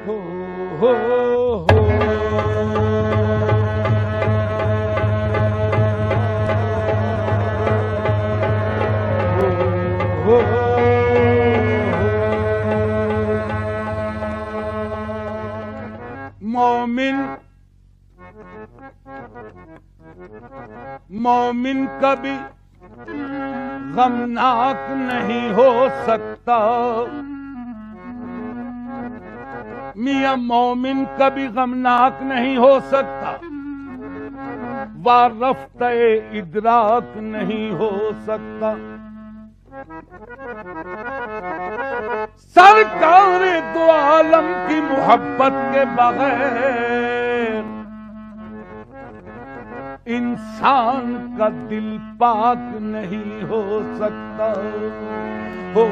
ہو ہو ہو مومن کبھی غمناک نہیں ہو سکتا، میاں مومن کبھی غمناک نہیں ہو سکتا، وارفتہ ادراک نہیں ہو سکتا۔ سرکار دو عالم کی محبت کے بغیر انسان کا دل پاک نہیں ہو سکتا۔ ہو